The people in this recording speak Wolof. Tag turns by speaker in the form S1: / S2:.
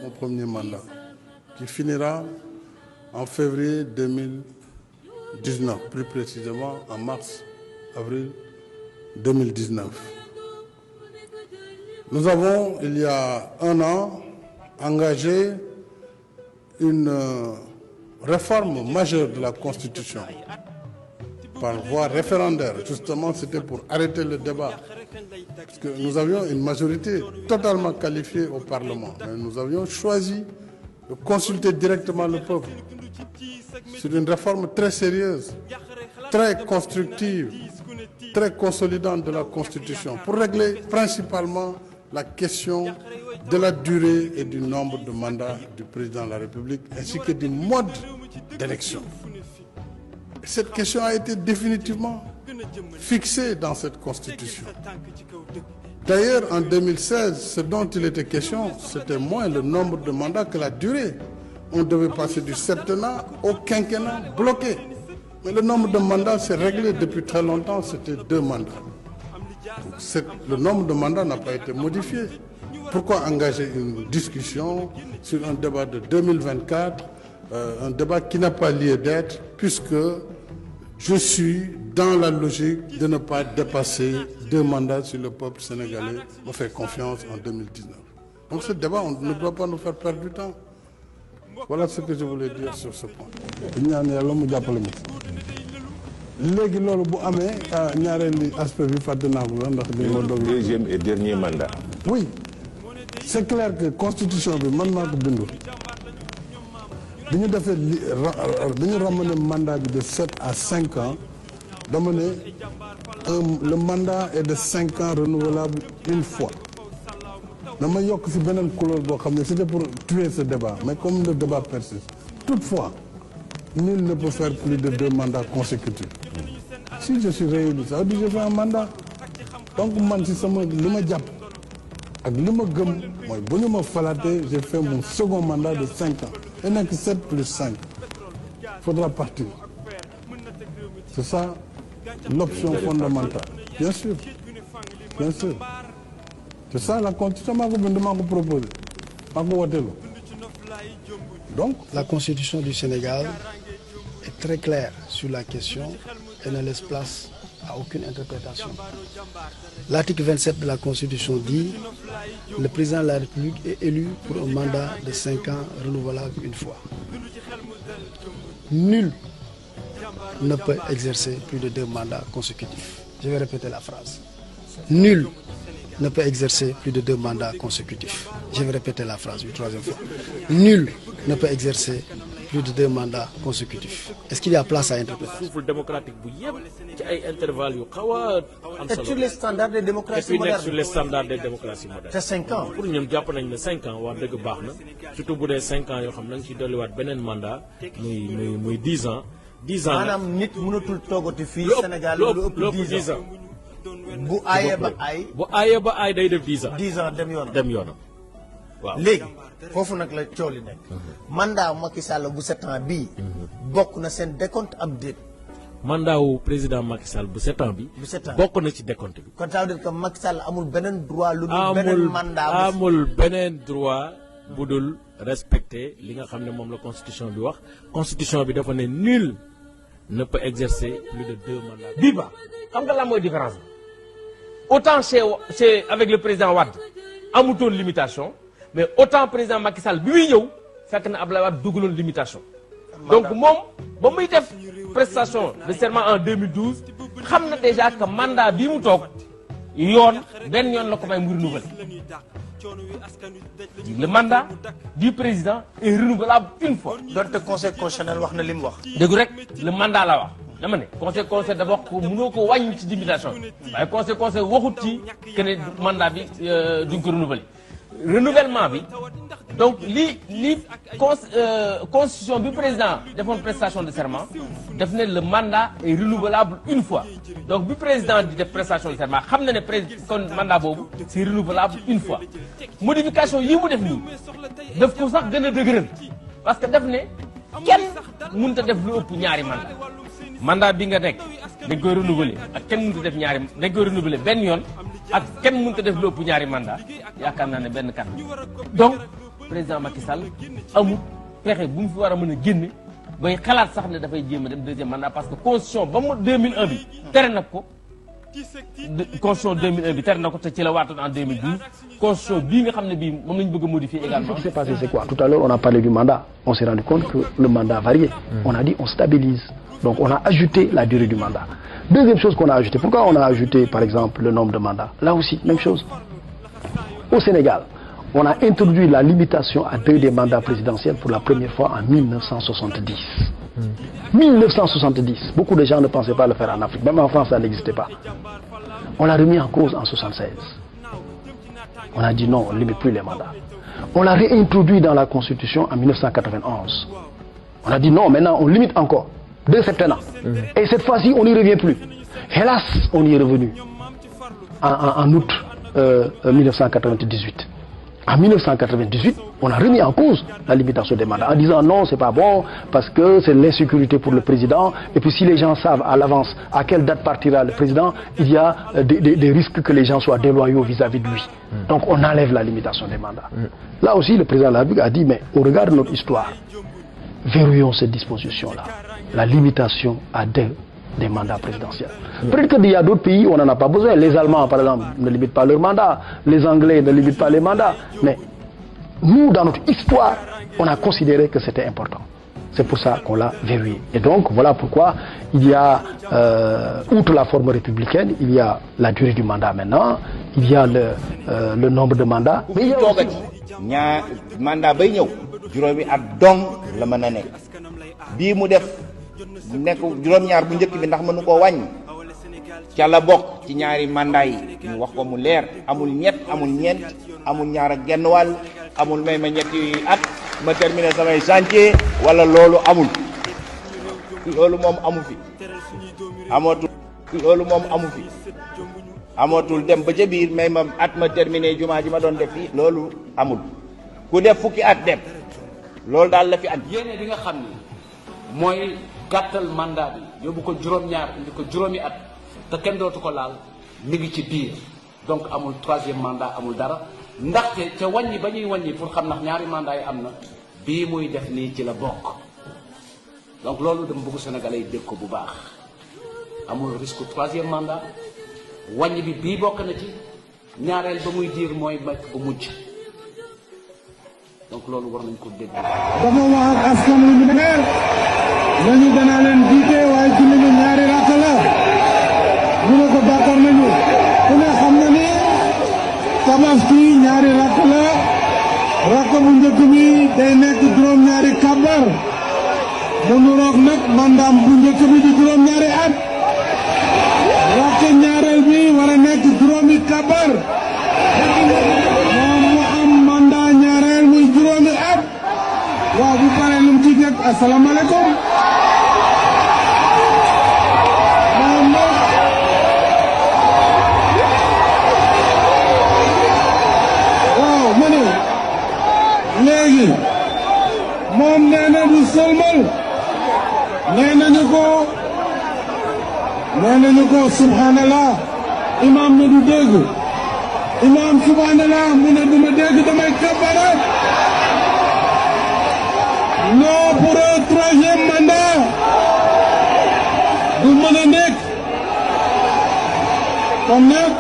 S1: Mon premier mandat, qui finira en février 2019, plus précisément en mars-avril 2019. Nous avons, il y a un an, engagé une réforme majeure de la Constitution par voie référendaire. Justement, c'était pour arrêter le débat. Parce que nous avions une majorité totalement qualifiée au Parlement. Mais nous avions choisi de consulter directement le peuple sur une réforme très sérieuse, très constructive, très consolidante de la Constitution pour régler principalement la question de la durée et du nombre de mandats du président de la République ainsi que du mode d'élection. Cette question a été définitivement fixée dans cette Constitution. D'ailleurs, en 2016, ce dont il était question, c'était moins le nombre de mandats que la durée. On devait passer du septennat au quinquennat bloqué. Mais le nombre de mandats s'est réglé depuis très longtemps, c'était 2 mandats. Le nombre de mandats n'a pas été modifié. Pourquoi engager une discussion sur un débat de 2024, un débat qui n'a pas lieu d'être, puisque je suis dans la logique de ne pas dépasser 2 mandats si le peuple sénégalais me fait confiance en 2019. Donc ce débat, on ne doit pas nous faire perdre du temps. Voilà ce que je voulais dire sur ce point.
S2: Deuxième et dernier mandat.
S1: Oui, c'est clair que la Constitution, bi man maa ko bindu. Bi ñu ramener le mandat de 7 à 5 ans, le mandat est de 5 ans renouvelable une fois. C'était pour tuer ce débat, mais comme le débat persiste, toutefois, nul ne peut faire plus de 2 mandats consécutifs. Si je suis réélu, ça veut dire que je fais un mandat. Donc, si je j'ai fait mon second mandat de 5 ans. Il n'y a que 7 plus 5. Il faudra partir. C'est ça l'option fondamentale. Bien sûr. Bien sûr. C'est ça la Constitution que je propose.
S3: Donc, la Constitution du Sénégal est très claire sur la question et ne laisse place à aucune interprétation. L'article 27 de la Constitution dit que le président de la République est élu pour un mandat de 5 ans renouvelable une fois. Nul ne peut exercer plus de 2 mandats consécutifs. Je vais répéter la phrase. Nul ne peut exercer plus de 2 mandats consécutifs. Je vais répéter la phrase une 3e fois. Nul ne peut exercer plus de 2 mandats consécutifs. Est-ce qu'il y a place à interpréter?
S4: Et sur les standards des démocraties modernes.
S5: Sur les standards des démocraties modernes.
S4: C'est 5 ans.
S5: Pour nous, nous avons 5 ans, surtout pour les 5 ans, nous avons un mandat, 10 ans. 10 ans.
S4: Madame, nit mënatul toogati fii Sénégal lu ëpp 10 ans. Bu aaye ba aay
S5: day def 10 ans.
S4: 10 ans dem yoonam.
S5: Waaw.
S4: Léegi foofu nag la coow li nekk. Mandat Macky Sall bu 7 ans bii bokk na seen décompte am déet.
S5: Mandat wu président Macky Sall bu 7 ans bi.
S4: Bu 7 ans
S5: bokk na ci décompte bi.
S4: Kon ça veut dire que Macky Sall amul beneen droit lu dul beneen mandat.
S5: amul beneen droit bu dul respecter li nga xam ne moom la constitution bi wax. Constitution bi dafa ne nul ne peut exercer plus de 2 mandats.
S6: Biba, xam nga la mooy différence bi autant c'est avec le président Wade amutoon limitation mais autant président Macky Sall bi muy ñëw fekk na Abdoulaye Wade dugaloon limitation. Donc moom ba muy def prestation de serment en 2012 xam na déjà que mandat bi mu toog yoon benn yoon la ko may mu renouveler. Le mandat du président est renouvelable une fois.
S4: donte conseil constitutionnel wax na li mu wax.
S6: dégg rek le mandat la wax dama ne conseil dafa wax ko mënoo ko wàññi ci limitation waaye conseil waxut ci que ne mandat bi duñ ko renouveler. Renouvellement bi donc li constitution bi président defoon prestation de serment def ne le mandat est renouvelable une fois donc bi président di def prestation de serment xam na ne kon mandat boobu c'est renouvelable une fois modification yi mu def nii daf ko sax gën a dëgëral parce que def ne kenn mënut a def lu ëpp ñaari mandat bi nga nekk dañ koy renouveler ak kenn mënut a def ñaari dañ koy renouveler benn yoon ak kenn mënut a def lu ëpp ñaari mandat yaakaar naa ne benn kan donc président Macky Sall amul pexe bu mu fi war a mën a génne bay xalaat sax ne dafay jéem a dem deuxième mandat parce que constitution ba mu 2001 bi tere na ko constitution 2001 bi tere na ko te ci la waatoon en 2012 constitution bii nga xam ne bii moom lañu bëgg a modifier également.
S3: Ce qui s'est passé, c'est quoi? Tout à l'heure, on a parlé du mandat. On s'est rendu compte que le mandat variait. On a dit on stabilise. Donc on a ajouté la durée du mandat. Deuxième chose qu'on a ajouté. Pourquoi on a ajouté, par exemple, le nombre de mandats? Là aussi, même chose. Au Sénégal, on a introduit la limitation à 2 des mandats présidentiels pour la première fois en 1970. 1970. Beaucoup de gens ne pensaient pas le faire en Afrique. Même en France, ça n'existait pas. On l'a remis en cause en 1976. On a dit non, on ne limite plus les mandats. On l'a réintroduit dans la Constitution en 1991. On a dit non, maintenant on limite encore. 2 septennats. Et cette fois-ci, on n'y revient plus. Hélas, on y est revenu en août 1998. En 1998, on a remis en cause la limitation des mandats en disant non, c'est pas bon parce que c'est l'insécurité pour le président. Et puis si les gens savent à l'avance à quelle date partira le président, il y a des risques que les gens soient déloyaux vis-à-vis de lui. Donc on enlève la limitation des mandats. Là aussi, le président de la République a dit, mais au regard de notre histoire, verrouillons cette disposition-là, la limitation à 2 des mandats présidentiels. Peut-être qu'il y a d'autres pays où on n'en a pas besoin. Les Allemands, par exemple, ne limitent pas leurs mandats. Les Anglais ne limitent pas les mandats. Mais nous, dans notre histoire, on a considéré que c'était important. C'est pour ça qu'on l'a verrouillé. Et donc, voilà pourquoi il y a, outre la forme républicaine, il y a la durée du mandat maintenant, il y a le nombre de mandats.
S7: Mais il y a aussi... ñaar mandat bay ñëw juróomi at dong la mën a nekk bii mu def nekk juróom-ñaar bu njëkk bi ndax mënu koo wàññi ca la bokk ci ñaari mandat yi ñu wax ko mu leer amul ñett amul ñeent amul ñaar ak genn wàll amul may ma ñetti at ma terminer samay chantier wala loolu amul loolu moom amu fi amatul loolu moom amu fi amatul dem ba ca biir may ma at ma terminer jumaa ji ma doon def fii loolu amul ku def fukki at dem loolu daal la fi at
S8: yéene bi nga xam ni mooy gàttal mandat bi yóbbu ko juróom-ñaar indi ko juróomi at te kenn dootu ko laal mi ngi ci biir donc amul 3e mandat amul dara ndaxte ca wàññi ba ñuy wàññi pour xam ndax ñaari mandat yi am na bii muy def nii ci la bokk donc loolu dama bëgg Sénégalais yi dégg ko bu baax amul risque 3e mandat wàññi bi bii bokk na ci ñaareel ba muy diir mooy makk bu mujj donc loolu war nañ ko dégg.
S9: dafa wax ak askan wi ñu ne nañu danaa leen jiite waaye julli ñu ñaari rakk la ñu ne ko d'accord nañu ku ne xam na ni tabaski ñaari rakk la rakk bu njëkk bi day nekk juróom-ñaari kabar mu nuroog nag mandaam bu njëkk bi di juróom-ñaari at rakk ñaareel bi war a nekk juróomi kabar moom mu am mandat ñaareel muy juróomi at waaw bu paree lu mu ci teg asalaamaaleykum moom nag waaw ma ne léegi moom nee na du sëlmal nee nañu ko subhanallah imam ne du dégg imam subhanallah mu ne du ma dégg damay kabara non pour un 3e mandat du mën a nekk kon nag